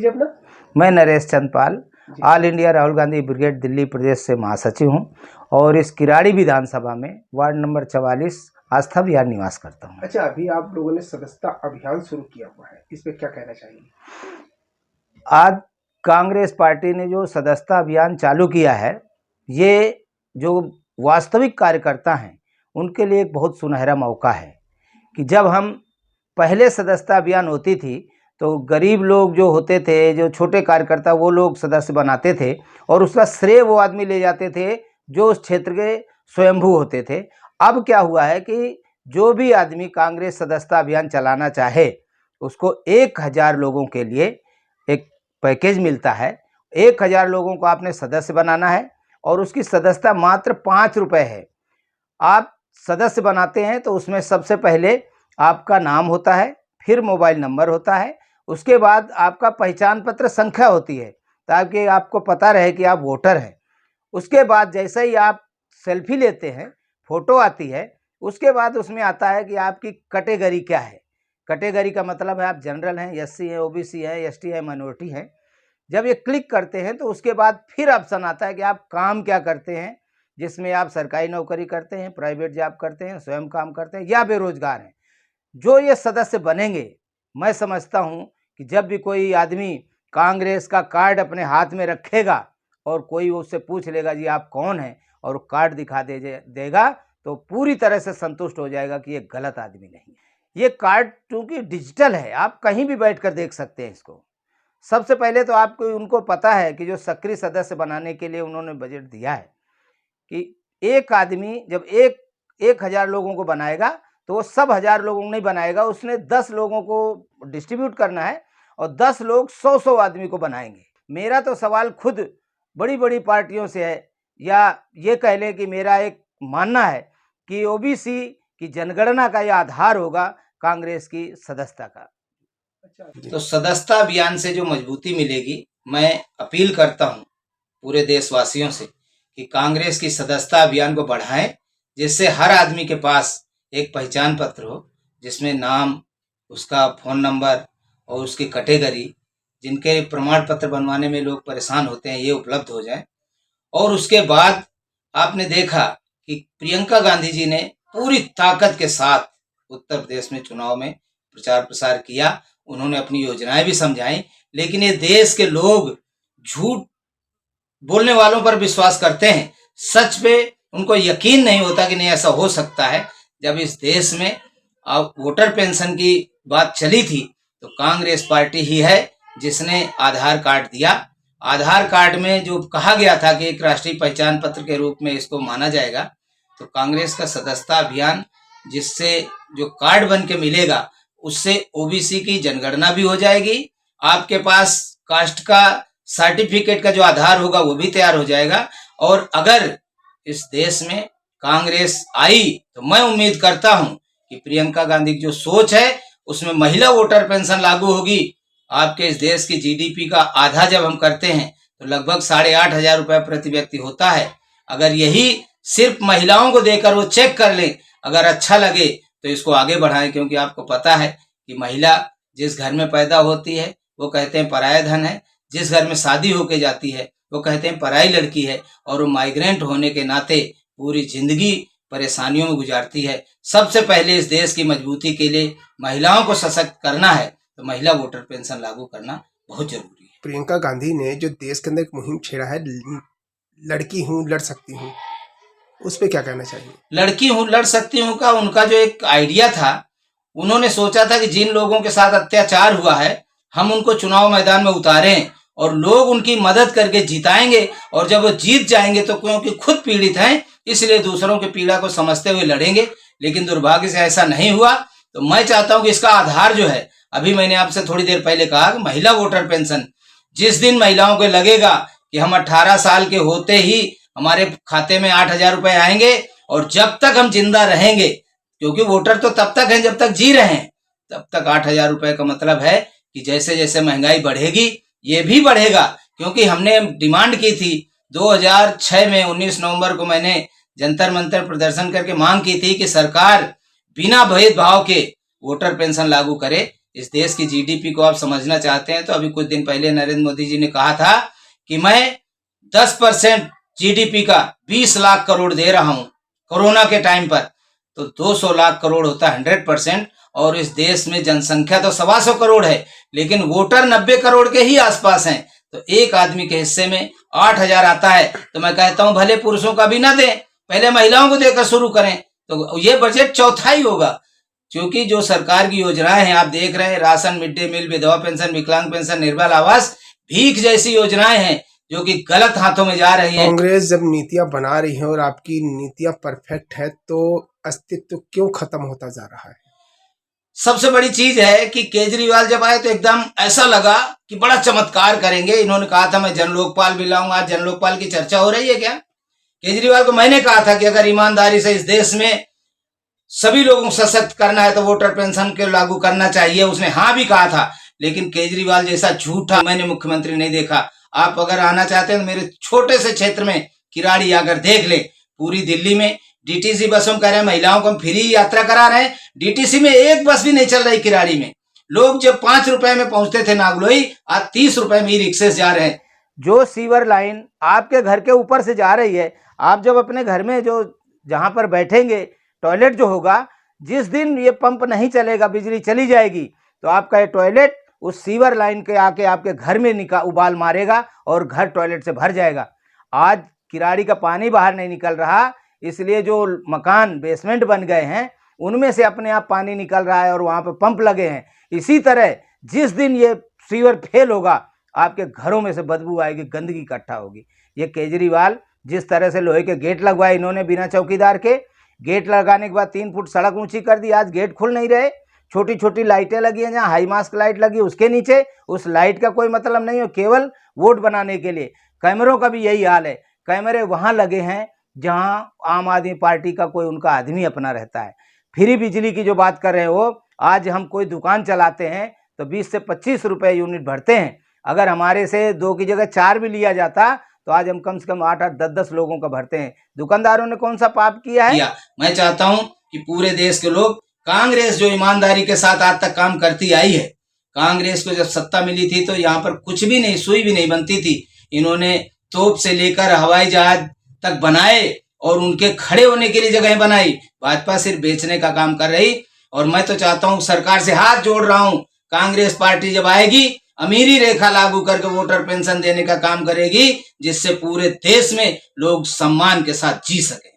लीजिए अपना। मैं Naresh Chandpal, ji. All India Rahul Gandhi brigade Delhi प्रदेश से महासचिव हूं और इस किराड़ी विधानसभा में वार्ड नंबर 44 आस्था विहार निवास करता हूं। अच्छा, अभी आप लोगों ने सदस्यता अभियान शुरू किया हुआ है, इस पे क्या कहना चाहिए? आज कांग्रेस पार्टी ने जो सदस्यता अभियान चालू किया है, ये जो वास्तविक कार्यकर्ता हैं उनके लिए एक बहुत सुनहरा मौका है कि जब हम पहले सदस्यता अभियान होती थी तो गरीब लोग जो होते थे, जो छोटे कार्यकर्ता, वो लोग सदस्य बनाते थे और उसका श्रेय वो आदमी ले जाते थे जो उस क्षेत्र के स्वयंभू होते थे। अब क्या हुआ है कि जो भी आदमी कांग्रेस सदस्यता अभियान चलाना चाहे उसको 1000 लोगों के लिए एक पैकेज मिलता है। 1000 लोगों को आपने सदस्य बनाना है और उसकी सदस्यता मात्र 5 रुपये है। आप सदस्य बनाते हैं तो उसमें सबसे पहले आपका नाम होता है, फिर मोबाइल नंबर होता है, उसके बाद आपका पहचान पत्र संख्या होती है ताकि आपको पता रहे कि आप वोटर हैं। उसके बाद जैसे ही आप सेल्फी लेते हैं, फ़ोटो आती है, उसके बाद उसमें आता है कि आपकी कैटेगरी क्या है। कैटेगरी का मतलब है आप जनरल हैं, एससी हैं, ओबीसी हैं, एसटी हैं, माइनॉरिटी हैं। जब ये क्लिक करते हैं तो उसके बाद फिर ऑप्शन आता है कि आप काम क्या करते हैं, जिसमें आप सरकारी नौकरी करते हैं, प्राइवेट जॉब करते हैं, स्वयं काम करते हैं या बेरोजगार हैं। जो ये सदस्य बनेंगे, मैं समझता हूँ कि जब भी कोई आदमी कांग्रेस का कार्ड अपने हाथ में रखेगा और कोई उससे पूछ लेगा जी आप कौन हैं और कार्ड दिखा देगा तो पूरी तरह से संतुष्ट हो जाएगा कि ये गलत आदमी नहीं है। ये कार्ड चूँकि डिजिटल है, आप कहीं भी बैठकर देख सकते हैं इसको। सबसे पहले तो आपको उनको पता है कि जो सक्रिय सदस्य बनाने के लिए उन्होंने बजट दिया है कि एक आदमी जब 1000 लोगों को बनाएगा तो वो सब 1000 लोगों को नहीं बनाएगा, उसने 10 लोगों को डिस्ट्रीब्यूट करना है और 10 लोग 100 आदमी को बनाएंगे। मेरा तो सवाल खुद बड़ी बड़ी पार्टियों से है, या ये कह लें कि मेरा एक मानना है कि ओबीसी की जनगणना का यह आधार होगा कांग्रेस की सदस्यता का। तो सदस्यता अभियान से जो मजबूती मिलेगी, मैं अपील करता हूँ पूरे देशवासियों से कि कांग्रेस की सदस्यता अभियान को बढ़ाएं, जिससे हर आदमी के पास एक पहचान पत्र हो जिसमें नाम, उसका फ़ोन नंबर और उसकी कैटेगरी, जिनके प्रमाण पत्र बनवाने में लोग परेशान होते हैं, ये उपलब्ध हो जाए। और उसके बाद आपने देखा कि प्रियंका गांधी जी ने पूरी ताकत के साथ उत्तर प्रदेश में चुनाव में प्रचार प्रसार किया, उन्होंने अपनी योजनाएं भी समझाई, लेकिन ये देश के लोग झूठ बोलने वालों पर विश्वास करते हैं, सच पे उनको यकीन नहीं होता कि नहीं ऐसा हो सकता है। जब इस देश में वोटर पेंशन की बात चली थी तो कांग्रेस पार्टी ही है जिसने आधार कार्ड दिया। आधार कार्ड में जो कहा गया था कि एक राष्ट्रीय पहचान पत्र के रूप में इसको माना जाएगा, तो कांग्रेस का सदस्यता अभियान जिससे जो कार्ड बन के मिलेगा उससे ओबीसी की जनगणना भी हो जाएगी, आपके पास कास्ट का सर्टिफिकेट का जो आधार होगा वो भी तैयार हो जाएगा। और अगर इस देश में कांग्रेस आई तो मैं उम्मीद करता हूं कि प्रियंका गांधी की जो सोच है उसमें महिला वोटर पेंशन लागू होगी। आपके इस देश की जीडीपी का आधा जब हम करते हैं तो लगभग 8,500 रुपए प्रति व्यक्ति होता है। अगर यही सिर्फ महिलाओं को देकर वो चेक कर लें, अगर अच्छा लगे तो इसको आगे बढ़ाएं, क्योंकि आपको पता है कि महिला जिस घर में पैदा होती है वो कहते हैं पराया धन है, जिस घर में शादी होके जाती है वो कहते हैं पराई लड़की है, और वो माइग्रेंट होने के नाते पूरी जिंदगी परेशानियों में गुजारती है। सबसे पहले इस देश की मजबूती के लिए महिलाओं को सशक्त करना है तो महिला वोटर पेंशन लागू करना बहुत जरूरी है। प्रियंका गांधी ने जो देश के अंदर एक मुहिम छेड़ा है, लड़की हूँ लड़ सकती हूँ, उस पर क्या कहना चाहिए? लड़की हूँ लड़ सकती हूँ का उनका जो एक आइडिया था, उन्होंने सोचा था कि जिन लोगों के साथ अत्याचार हुआ है हम उनको चुनाव मैदान में उतारें और लोग उनकी मदद करके जिताएंगे, और जब वो जीत जाएंगे तो क्योंकि खुद पीड़ित हैं इसलिए दूसरों की पीड़ा को समझते हुए लड़ेंगे। लेकिन दुर्भाग्य से ऐसा नहीं हुआ। तो मैं चाहता हूं कि इसका आधार जो है, अभी मैंने आपसे थोड़ी देर पहले कहा कि महिला वोटर पेंशन, जिस दिन महिलाओं को लगेगा कि हम 18 साल के होते ही हमारे खाते में 8,000 रुपए आएंगे और जब तक हम जिंदा रहेंगे, क्योंकि वोटर तो तब तक हैं जब तक जी रहे हैं, तब तक 8,000 रुपए का मतलब है कि जैसे जैसे महंगाई बढ़ेगी ये भी बढ़ेगा। क्योंकि हमने डिमांड की थी 2006 में 19 नवंबर को मैंने जंतर मंतर प्रदर्शन करके मांग की थी कि सरकार बिना भेदभाव के वोटर पेंशन लागू करे। इस देश की जीडीपी को आप समझना चाहते हैं तो अभी कुछ दिन पहले नरेंद्र मोदी जी ने कहा था कि मैं 10% जीडीपी का 20 लाख करोड़ दे रहा हूं कोरोना के टाइम पर। तो 200 लाख करोड़ होता है 100%, और इस देश में जनसंख्या तो 125 करोड़ है, लेकिन वोटर 90 करोड़ के ही आसपास हैं। तो एक आदमी के हिस्से में 8,000 आता है, तो मैं कहता हूं भले पुरुषों का भी ना दें, पहले महिलाओं को देकर शुरू करें, तो ये बजट चौथाई होगा। क्योंकि जो सरकार की योजनाएं हैं आप देख रहे हैं, राशन, मिड डे मील, विधवा पेंशन, विकलांग पेंशन, निर्मल आवास, भीख जैसी योजनाएं हैं जो कि गलत हाथों में जा रही है। कांग्रेस जब नीतियां बना रही है और आपकी नीतियां परफेक्ट है तो अस्तित्व क्यों खत्म होता जा रहा है? सबसे बड़ी चीज है कि केजरीवाल जब आए तो एकदम ऐसा लगा कि बड़ा चमत्कार करेंगे। इन्होंने कहा था मैं जन लोकपाल भी लाऊंगा। आज जन लोकपाल की चर्चा हो रही है क्या? केजरीवाल को मैंने कहा था कि अगर ईमानदारी से इस देश में सभी लोगों को सशक्त करना है तो वोटर पेंशन के लागू करना चाहिए। उसने हाँ भी कहा था, लेकिन केजरीवाल जैसा झूठा मैंने मुख्यमंत्री नहीं देखा। आप अगर आना चाहते हैं तो मेरे छोटे से क्षेत्र में किराड़ी आकर देख ले। पूरी दिल्ली में डीटीसी बसों में कह रहे हैं महिलाओं को हम फ्री यात्रा करा रहे हैं, डीटीसी में एक बस भी नहीं चल रही किराड़ी में। लोग जब 5 रुपए में पहुंचते थे नागलोई, आज 30 रुपए में ही रिक्शे से जा रहे हैं। जो सीवर लाइन आपके घर के ऊपर से जा रही है, आप जब अपने घर में जो जहां पर बैठेंगे टॉयलेट जो होगा, जिस दिन ये पंप नहीं चलेगा, बिजली चली जाएगी, तो आपका ये टॉयलेट उस सीवर लाइन के आके आपके घर में उबाल मारेगा और घर टॉयलेट से भर जाएगा। आज किराड़ी का पानी बाहर नहीं निकल रहा, इसलिए जो मकान बेसमेंट बन गए हैं उनमें से अपने आप पानी निकल रहा है और वहाँ पे पंप लगे हैं। इसी तरह जिस दिन ये सीवर फेल होगा, आपके घरों में से बदबू आएगी, गंदगी इकट्ठा होगी। ये केजरीवाल जिस तरह से लोहे के गेट लगवाए इन्होंने बिना चौकीदार के, गेट लगाने के बाद 3 फुट सड़क ऊंची कर दी, आज गेट खुल नहीं रहे। छोटी छोटी लाइटें लगी हैं, जहाँ हाई मास्क लाइट लगी उसके नीचे, उस लाइट का कोई मतलब नहीं है, केवल वोट बनाने के लिए। कैमरों का भी यही हाल है, कैमरे वहाँ लगे हैं जहाँ आम आदमी पार्टी का कोई उनका आदमी अपना रहता है। फ्री बिजली की जो बात कर रहे हो, आज हम कोई दुकान चलाते हैं तो 20 से 25 रुपए यूनिट भरते हैं। अगर हमारे से 2 की जगह 4 भी लिया जाता तो आज हम कम से कम 8-8, 10-10 लोगों का भरते हैं। दुकानदारों ने कौन सा पाप किया है? मैं चाहता हूं कि पूरे देश के लोग, कांग्रेस जो ईमानदारी के साथ आज तक काम करती आई है, कांग्रेस को जब सत्ता मिली थी तो यहाँ पर कुछ भी नहीं, सुई भी नहीं बनती थी। इन्होंने तोप से लेकर हवाई जहाज तक बनाए और उनके खड़े होने के लिए जगह बनाई। भाजपा सिर्फ बेचने का काम कर रही। और मैं तो चाहता हूं, सरकार से हाथ जोड़ रहा हूं, कांग्रेस पार्टी जब आएगी अमीरी रेखा लागू करके वोटर पेंशन देने का काम करेगी, जिससे पूरे देश में लोग सम्मान के साथ जी सके।